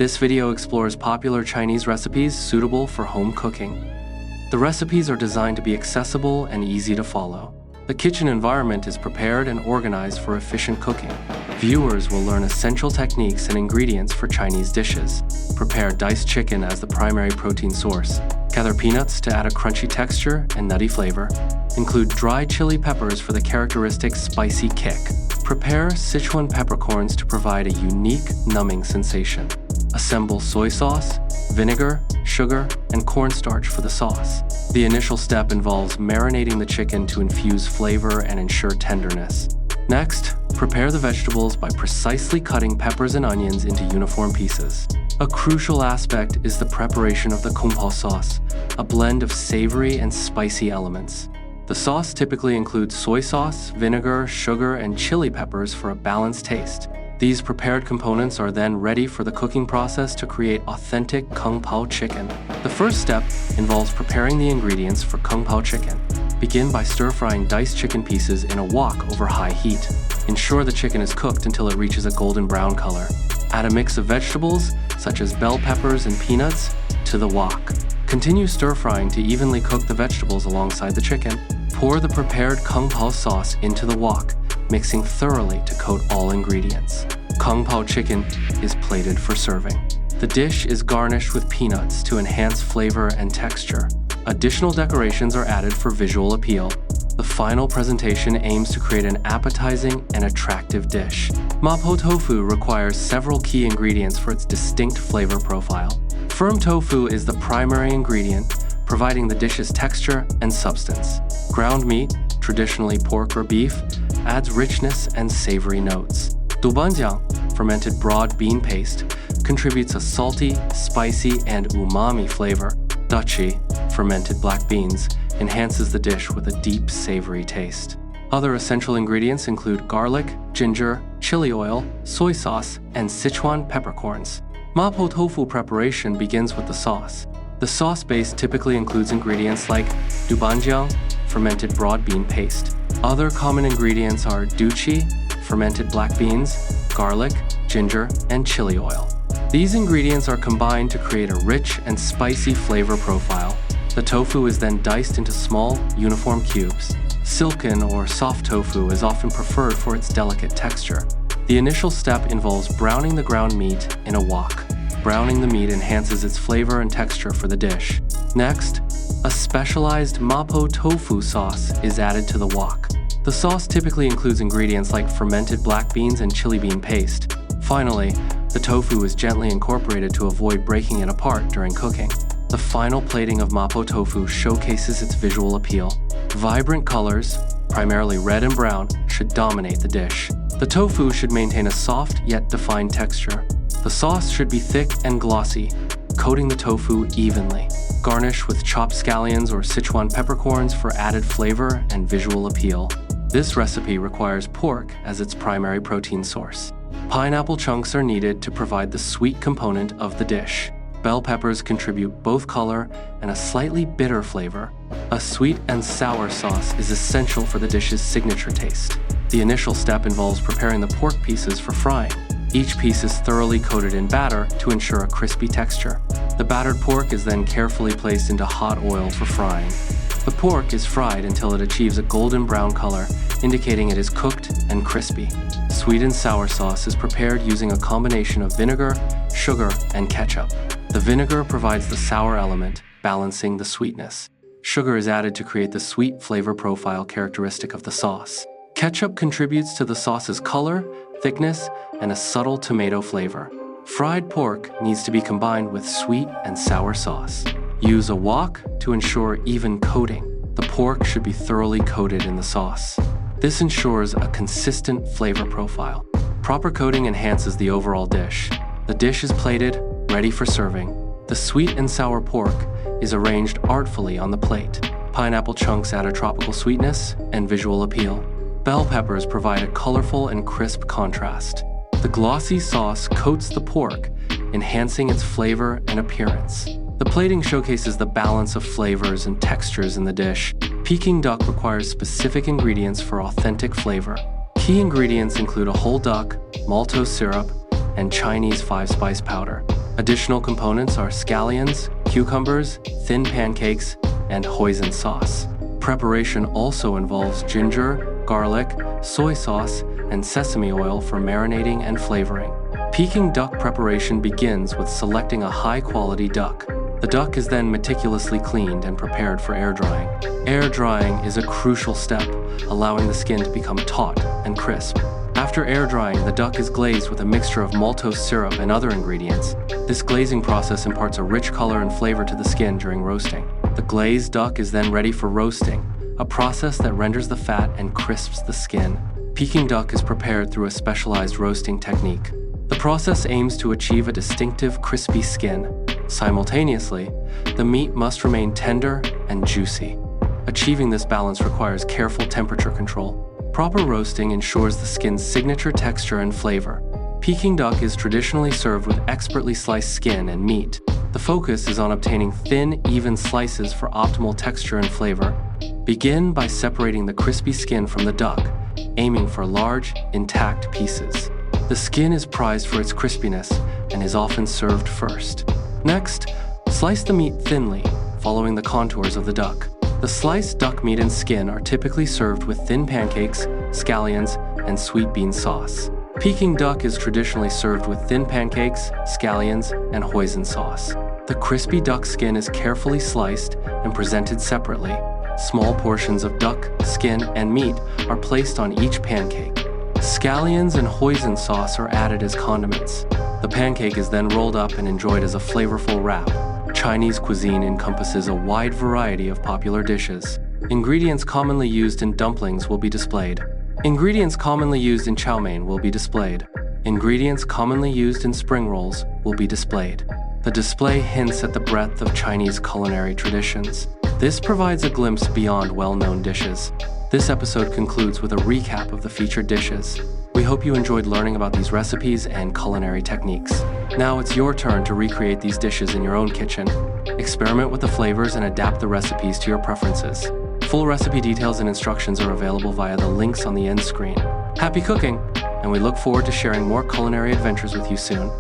This video explores popular Chinese recipes suitable for home cooking. The recipes are designed to be accessible and easy to follow. The kitchen environment is prepared and organized for efficient cooking. Viewers will learn essential techniques and ingredients for Chinese dishes. Prepare diced chicken as the primary protein source. Gather peanuts to add a crunchy texture and nutty flavor. Include dried chili peppers for the characteristic spicy kick. Prepare Sichuan peppercorns to provide a unique, numbing sensation. Assemble soy sauce, vinegar, sugar, and cornstarch for the sauce. The initial step involves marinating the chicken to infuse flavor and ensure tenderness. Next, prepare the vegetables by precisely cutting peppers and onions into uniform pieces. A crucial aspect is the preparation of the kung pao sauce, a blend of savory and spicy elements. The sauce typically includes soy sauce, vinegar, sugar, and chili peppers for a balanced taste. These prepared components are then ready for the cooking process to create authentic kung pao chicken. The first step involves preparing the ingredients for kung pao chicken. Begin by stir-frying diced chicken pieces in a wok over high heat. Ensure the chicken is cooked until it reaches a golden brown color. Add a mix of vegetables, such as bell peppers and peanuts, to the wok. Continue stir-frying to evenly cook the vegetables alongside the chicken. Pour the prepared kung pao sauce into the wok, mixing thoroughly to coat all ingredients. Kung pao chicken is plated for serving. The dish is garnished with peanuts to enhance flavor and texture. Additional decorations are added for visual appeal. The final presentation aims to create an appetizing and attractive dish. Mapo tofu requires several key ingredients for its distinct flavor profile. Firm tofu is the primary ingredient, providing the dish's texture and substance. Ground meat, traditionally pork or beef, adds richness and savory notes. Doubanjiang, fermented broad bean paste, contributes a salty, spicy, and umami flavor. Dachi, fermented black beans, enhances the dish with a deep, savory taste. Other essential ingredients include garlic, ginger, chili oil, soy sauce, and Sichuan peppercorns. Mapo tofu preparation begins with the sauce. The sauce base typically includes ingredients like doubanjiang, fermented broad bean paste. Other common ingredients are duqi, fermented black beans, garlic, ginger, and chili oil. These ingredients are combined to create a rich and spicy flavor profile. The tofu is then diced into small, uniform cubes. Silken or soft tofu is often preferred for its delicate texture. The initial step involves browning the ground meat in a wok. Browning the meat enhances its flavor and texture for the dish. Next, a specialized Mapo tofu sauce is added to the wok. The sauce typically includes ingredients like fermented black beans and chili bean paste. Finally, the tofu is gently incorporated to avoid breaking it apart during cooking. The final plating of Mapo tofu showcases its visual appeal. Vibrant colors, primarily red and brown, should dominate the dish. The tofu should maintain a soft yet defined texture. The sauce should be thick and glossy, coating the tofu evenly. Garnish with chopped scallions or Sichuan peppercorns for added flavor and visual appeal. This recipe requires pork as its primary protein source. Pineapple chunks are needed to provide the sweet component of the dish. Bell peppers contribute both color and a slightly bitter flavor. A sweet and sour sauce is essential for the dish's signature taste. The initial step involves preparing the pork pieces for frying. Each piece is thoroughly coated in batter to ensure a crispy texture. The battered pork is then carefully placed into hot oil for frying. The pork is fried until it achieves a golden brown color, indicating it is cooked and crispy. Sweet and sour sauce is prepared using a combination of vinegar, sugar, and ketchup. The vinegar provides the sour element, balancing the sweetness. Sugar is added to create the sweet flavor profile characteristic of the sauce. Ketchup contributes to the sauce's color, thickness, and a subtle tomato flavor. Fried pork needs to be combined with sweet and sour sauce. Use a wok to ensure even coating. The pork should be thoroughly coated in the sauce. This ensures a consistent flavor profile. Proper coating enhances the overall dish. The dish is plated, ready for serving. The sweet and sour pork is arranged artfully on the plate. Pineapple chunks add a tropical sweetness and visual appeal. Bell peppers provide a colorful and crisp contrast. The glossy sauce coats the pork, enhancing its flavor and appearance. The plating showcases the balance of flavors and textures in the dish. Peking duck requires specific ingredients for authentic flavor. Key ingredients include a whole duck, maltose syrup, and Chinese 5-spice powder. Additional components are scallions, cucumbers, thin pancakes, and hoisin sauce. Preparation also involves ginger, garlic, soy sauce, and sesame oil for marinating and flavoring. Peking duck preparation begins with selecting a high-quality duck. The duck is then meticulously cleaned and prepared for air drying. Air drying is a crucial step, allowing the skin to become taut and crisp. After air drying, the duck is glazed with a mixture of maltose syrup and other ingredients. This glazing process imparts a rich color and flavor to the skin during roasting. The glazed duck is then ready for roasting, a process that renders the fat and crisps the skin. Peking duck is prepared through a specialized roasting technique. The process aims to achieve a distinctive crispy skin. Simultaneously, the meat must remain tender and juicy. Achieving this balance requires careful temperature control. Proper roasting ensures the skin's signature texture and flavor. Peking duck is traditionally served with expertly sliced skin and meat. The focus is on obtaining thin, even slices for optimal texture and flavor. Begin by separating the crispy skin from the duck, aiming for large, intact pieces. The skin is prized for its crispiness and is often served first. Next, slice the meat thinly, following the contours of the duck. The sliced duck meat and skin are typically served with thin pancakes, scallions, and sweet bean sauce. Peking duck is traditionally served with thin pancakes, scallions, and hoisin sauce. The crispy duck skin is carefully sliced and presented separately. Small portions of duck, skin, and meat are placed on each pancake. Scallions and hoisin sauce are added as condiments. The pancake is then rolled up and enjoyed as a flavorful wrap. Chinese cuisine encompasses a wide variety of popular dishes. Ingredients commonly used in dumplings will be displayed. Ingredients commonly used in chow mein will be displayed. Ingredients commonly used in spring rolls will be displayed. The display hints at the breadth of Chinese culinary traditions. This provides a glimpse beyond well-known dishes. This episode concludes with a recap of the featured dishes. We hope you enjoyed learning about these recipes and culinary techniques. Now it's your turn to recreate these dishes in your own kitchen. Experiment with the flavors and adapt the recipes to your preferences. Full recipe details and instructions are available via the links on the end screen. Happy cooking, and we look forward to sharing more culinary adventures with you soon.